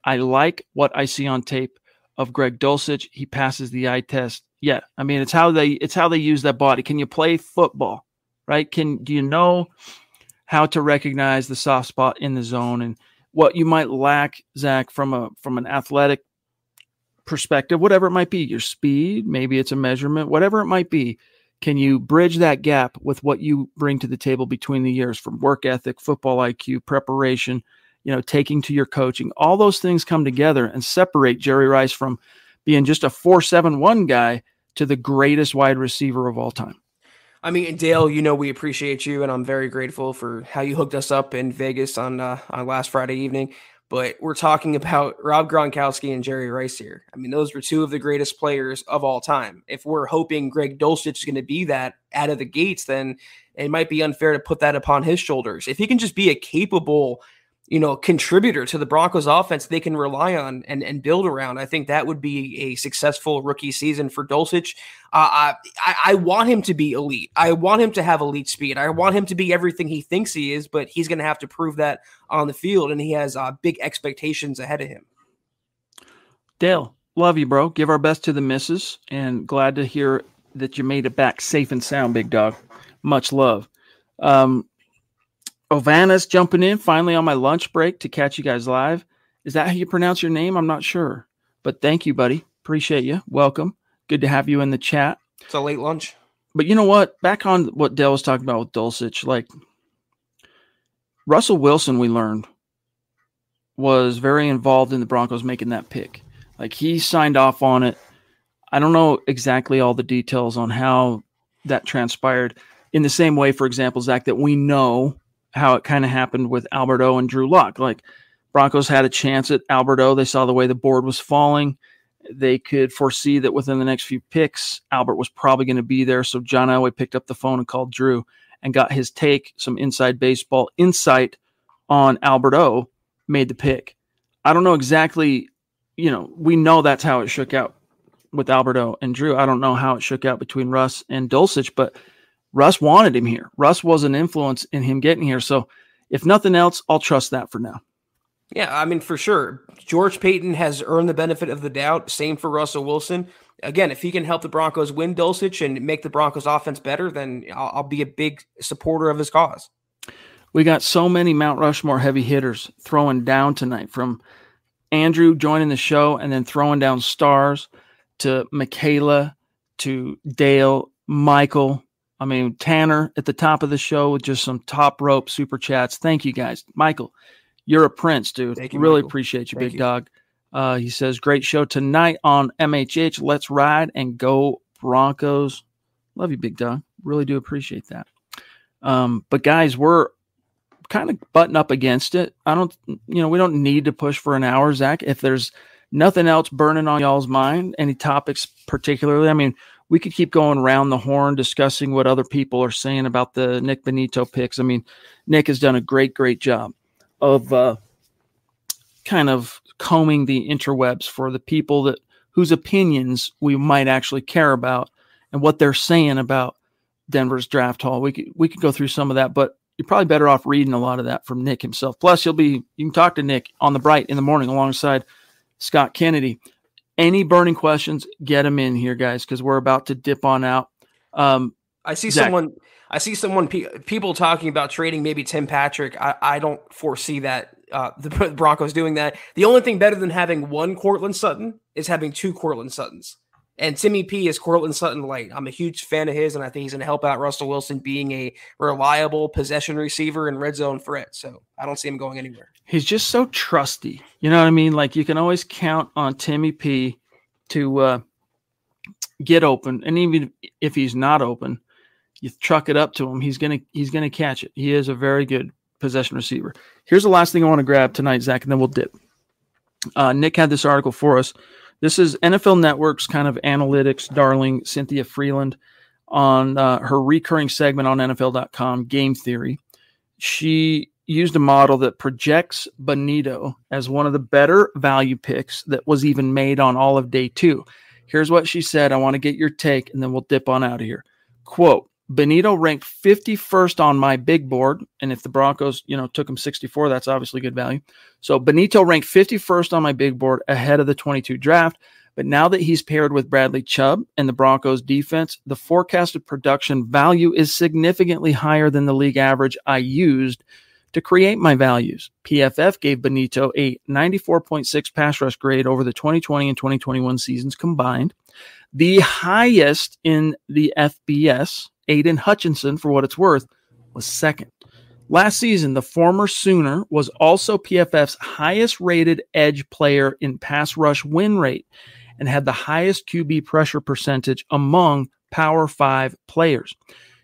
I like what I see on tape of Greg Dulcich. He passes the eye test. Yeah, I mean, it's how they use that body. Can you play football? Right? Do you know how to recognize the soft spot in the zone and what you might lack, Zach, from an athletic perspective, whatever it might be, your speed, maybe it's a measurement, whatever it might be. Can you bridge that gap with what you bring to the table between the years from work ethic, football IQ, preparation, taking to your coaching? All those things come together and separate Jerry Rice from being just a 4.71 guy to the greatest wide receiver of all time. I mean, Dale, we appreciate you, and I'm very grateful for how you hooked us up in Vegas on last Friday evening. But we're talking about Rob Gronkowski and Jerry Rice here. I mean, those were 2 of the greatest players of all time. If we're hoping Greg Dulcich is going to be that out of the gates, then it might be unfair to put that upon his shoulders. If he can just be a capable contributor to the Broncos offense they can rely on and build around, I think that would be a successful rookie season for Dulcich. I want him to be elite. I want him to have elite speed. I want him to be everything he thinks he is, but he's going to have to prove that on the field, and he has big expectations ahead of him. Dale, love you, bro. Give our best to the missus, and glad to hear that you made it back safe and sound, big dog. Much love. Ovanna's jumping in finally on my lunch break to catch you guys live. Is that how you pronounce your name? I'm not sure, but thank you, buddy. Appreciate you. Welcome. Good to have you in the chat. It's a late lunch. But you know what? Back on what Dale was talking about with Dulcich, like Russell Wilson, we learned, was very involved in the Broncos making that pick. Like he signed off on it. I don't know exactly all the details on how that transpired. In the same way, for example, Zach, that we know how it kind of happened with Alberto and Drew Lock. Like Broncos had a chance at Alberto. They saw the way the board was falling. They could foresee that within the next few picks, Albert was probably going to be there. So John Elway picked up the phone and called Drew and got his take, some inside baseball insight on Alberto, made the pick. I don't know exactly, we know that's how it shook out with Alberto and Drew. I don't know how it shook out between Russ and Dulcich, but Russ wanted him here. Russ was an influence in him getting here. So if nothing else, I'll trust that for now. Yeah, I mean, for sure. George Payton has earned the benefit of the doubt. Same for Russell Wilson. Again, if he can help the Broncos win Dulcich and make the Broncos offense better, then I'll be a big supporter of his cause. We got so many Mount Rushmore heavy hitters throwing down tonight, from Andrew joining the show and then throwing down stars to Michaela to Dale, Michael. I mean, Tanner at the top of the show with just some top rope super chats. Thank you, guys. Michael, you're a prince, dude. Thank you, really Michael. Appreciate you, Thank big you. dog. He says, great show tonight on MHH. Let's ride and go Broncos. Love you, big dog. Really do appreciate that. But guys, we're kind of butting up against it. We don't need to push for an hour, Zach. If there's nothing else burning on y'all's mind, any topics particularly, I mean, we could keep going around the horn discussing what other people are saying about the Nick Benito picks. I mean, Nick has done a great, great job of kind of combing the interwebs for the people whose opinions we might actually care about and what they're saying about Denver's draft haul. We could go through some of that, but you're probably better off reading a lot of that from Nick himself. Plus, you can talk to Nick on the Bright in the morning alongside Scott Kennedy. Any burning questions, get them in here, guys, because we're about to dip on out. I see Zach. People talking about trading maybe Tim Patrick. I don't foresee that the Broncos doing that. The only thing better than having one Cortland Sutton is having two Cortland Suttons. And Timmy P is Cortland Sutton light. I'm a huge fan of his, and I think he's going to help out Russell Wilson being a reliable possession receiver and red zone threat. So I don't see him going anywhere. He's just so trusty. You know what I mean? Like, you can always count on Timmy P to get open, and even if he's not open, you truck it up to him. He's gonna catch it. He is a very good possession receiver. Here's the last thing I want to grab tonight, Zach, and then we'll dip. Nick had this article for us. This is NFL Network's kind of analytics darling, Cynthia Freeland, on her recurring segment on NFL.com, Game Theory. She used a model that projects Benito as one of the better value picks that was even made on all of day 2. Here's what she said. I want to get your take, and then we'll dip on out of here. Quote, Benito ranked 51st on my big board, and if the Broncos, took him 64, that's obviously good value. So Benito ranked 51st on my big board ahead of the 22 draft, but now that he's paired with Bradley Chubb and the Broncos defense, the forecasted production value is significantly higher than the league average I used to create my values. PFF gave Benito a 94.6 pass rush grade over the 2020 and 2021 seasons combined, the highest in the FBS. Aiden Hutchinson, for what it's worth, was second. Last season, the former Sooner was also PFF's highest-rated edge player in pass rush win rate and had the highest QB pressure percentage among Power 5 players.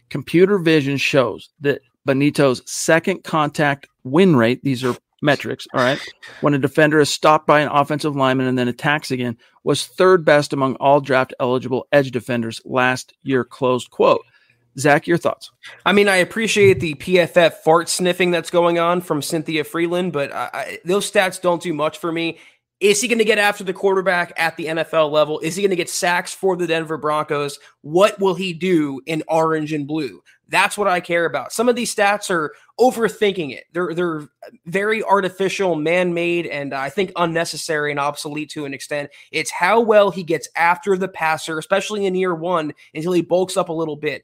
Computer vision shows that Benito's second contact win rate, these are metrics, all right, when a defender is stopped by an offensive lineman and then attacks again, was third best among all draft-eligible edge defenders last year, closed quote. Zach, your thoughts? I mean, I appreciate the PFF fart sniffing that's going on from Cynthia Freeland, but those stats don't do much for me. Is he going to get after the quarterback at the NFL level? Is he going to get sacks for the Denver Broncos? What will he do in orange and blue? That's what I care about. Some of these stats are overthinking it. They're very artificial, man-made, and I think unnecessary and obsolete to an extent. It's how well he gets after the passer, especially in year one, until he bulks up a little bit.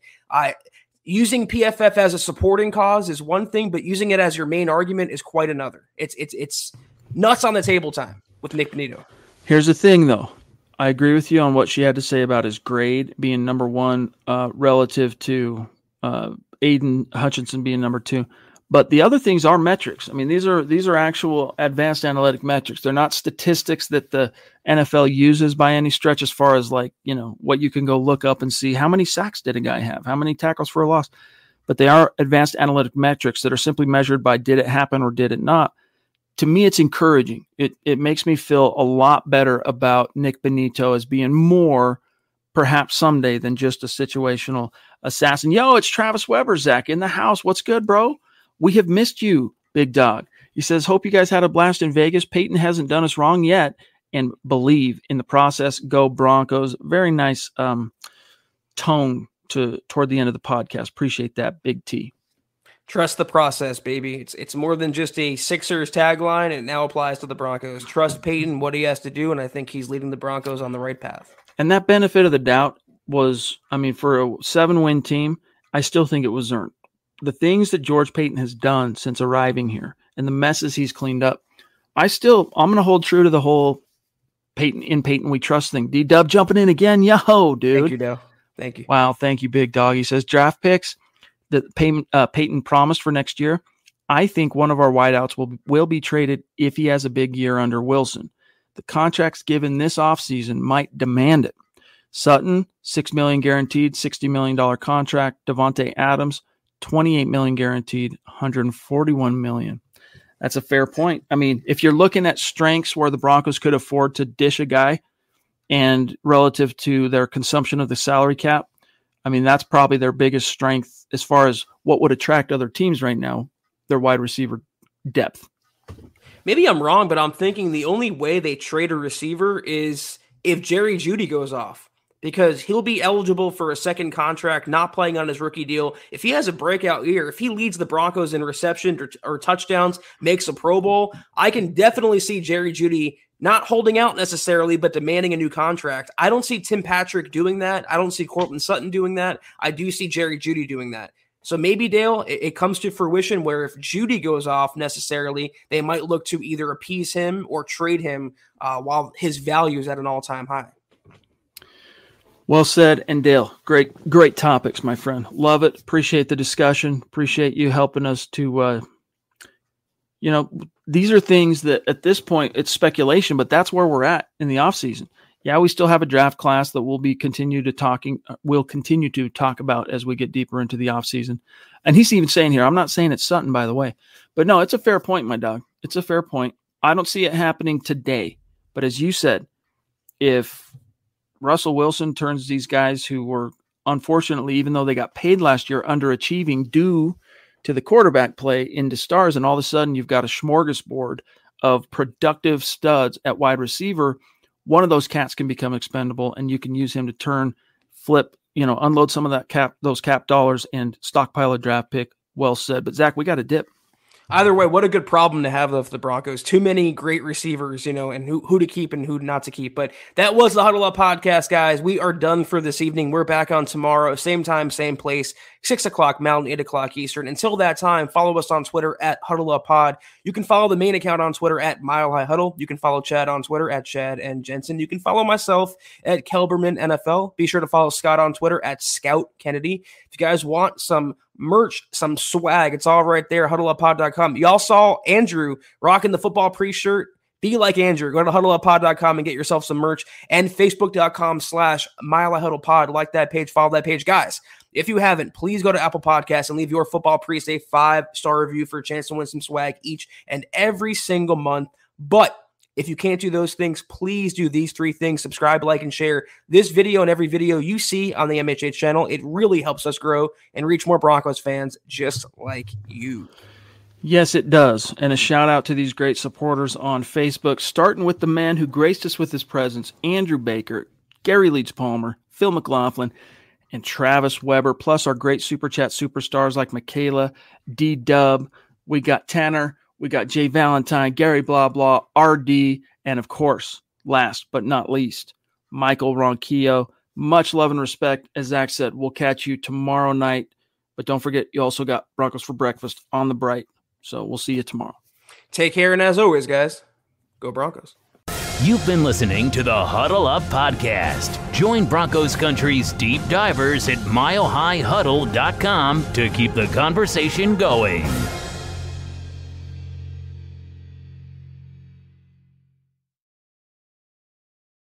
Using PFF as a supporting cause is one thing, but using it as your main argument is quite another. It's nuts on the table time with Nick Benito. Here's the thing, though. I agree with you on what she had to say about his grade being number one relative to Aiden Hutchinson being number 2. But the other things are metrics. I mean, these are actual advanced analytic metrics. They're not statistics that the NFL uses by any stretch as far as what you can go look up and see how many sacks did a guy have, how many tackles for a loss. But they are advanced analytic metrics that are simply measured by did it happen or did it not. To me, it's encouraging. It makes me feel a lot better about Nick Benito as being more perhaps someday than just a situational assassin. Yo, it's Travis Weber, Zach, in the house. What's good, bro? We have missed you, big dog. He says, hope you guys had a blast in Vegas. Peyton hasn't done us wrong yet, and believe in the process. Go Broncos. Very nice tone toward the end of the podcast. Appreciate that, Big T. Trust the process, baby. It's more than just a Sixers tagline. It now applies to the Broncos. Trust Peyton, what he has to do, and I think he's leading the Broncos on the right path. And that benefit of the doubt was, for a 7-win team, I still think it was earned. The things that George Payton has done since arriving here and the messes he's cleaned up, I'm going to hold true to the whole Payton we trust thing. D-Dub jumping in again. Yo, dude. Thank you, Dale. Thank you. Wow, thank you, big dog. He says draft picks that Payton promised for next year. I think one of our wideouts will be traded if he has a big year under Wilson. The contracts given this offseason might demand it. Sutton, $6 million guaranteed, $60 million contract. Devontae Adams, $28 million guaranteed, $141 million. That's a fair point. If you're looking at strengths where the Broncos could afford to dish a guy and relative to their consumption of the salary cap, that's probably their biggest strength as far as what would attract other teams right now, their wide receiver depth. Maybe I'm wrong, but I'm thinking the only way they trade a receiver is if Jerry Jeudy goes off, because he'll be eligible for a second contract, not playing on his rookie deal. If he has a breakout year, if he leads the Broncos in reception or touchdowns, makes a Pro Bowl, I can definitely see Jerry Jeudy not holding out necessarily, but demanding a new contract. I don't see Tim Patrick doing that. I don't see Cortland Sutton doing that. I do see Jerry Jeudy doing that. So maybe, Dale, it comes to fruition where if Jeudy goes off necessarily, they might look to either appease him or trade him while his value is at an all-time high. Well said. And Dale, great topics, my friend. Love it. Appreciate the discussion. Appreciate you helping us to, these are things that at this point it's speculation, but that's where we're at in the off season. Yeah, we still have a draft class that we'll continue to talk about as we get deeper into the off season. And he's even saying here, I'm not saying it's Sutton, by the way, but no, it's a fair point, my dog. It's a fair point. I don't see it happening today, but as you said, if Russell Wilson turns these guys who were unfortunately, even though they got paid last year, underachieving due to the quarterback play into stars, and all of a sudden you've got a smorgasbord of productive studs at wide receiver, one of those cats can become expendable, and you can use him to flip, unload some of those cap dollars and stockpile a draft pick. Well said. But Zach, we got a dip. Either way, what a good problem to have though for the Broncos. Too many great receivers, and who to keep and who not to keep. But that was the Huddle Up Podcast, guys. We are done for this evening. We're back on tomorrow, same time, same place, 6 o'clock Mountain, 8 o'clock Eastern. Until that time, follow us on Twitter at Huddle Up Pod. You can follow the main account on Twitter at Mile High Huddle. You can follow Chad on Twitter at Chad and Jensen. You can follow myself at Kelberman NFL. Be sure to follow Scott on Twitter at Scout Kennedy. If you guys want some merch, some swag, it's all right there, huddleuppod.com. Y'all saw Andrew rocking the football pre-shirt. Be like Andrew. Go to huddleuppod.com and get yourself some merch, and facebook.com/milehighhuddlepod. Like that page, follow that page. Guys, if you haven't, please go to Apple Podcasts and leave your football priest a 5-star review for a chance to win some swag each and every single month. But if you can't do those things, please do these 3 things: subscribe, like, and share this video and every video you see on the MHH channel. It really helps us grow and reach more Broncos fans just like you. Yes, it does. And a shout out to these great supporters on Facebook, starting with the man who graced us with his presence, Andrew Baker, Gary Leach Palmer, Phil McLaughlin, and Travis Weber, plus our great Super Chat superstars like Michaela, D-Dub. We got Tanner. We got Jay Valentine, Gary Blah Blah, RD, and of course, last but not least, Michael Ronquillo. Much love and respect. As Zach said, we'll catch you tomorrow night. But don't forget, you also got Broncos for Breakfast on the Bright. So we'll see you tomorrow. Take care, and as always, guys, go Broncos. You've been listening to the Huddle Up Podcast. Join Broncos Country's deep divers at milehighhuddle.com to keep the conversation going.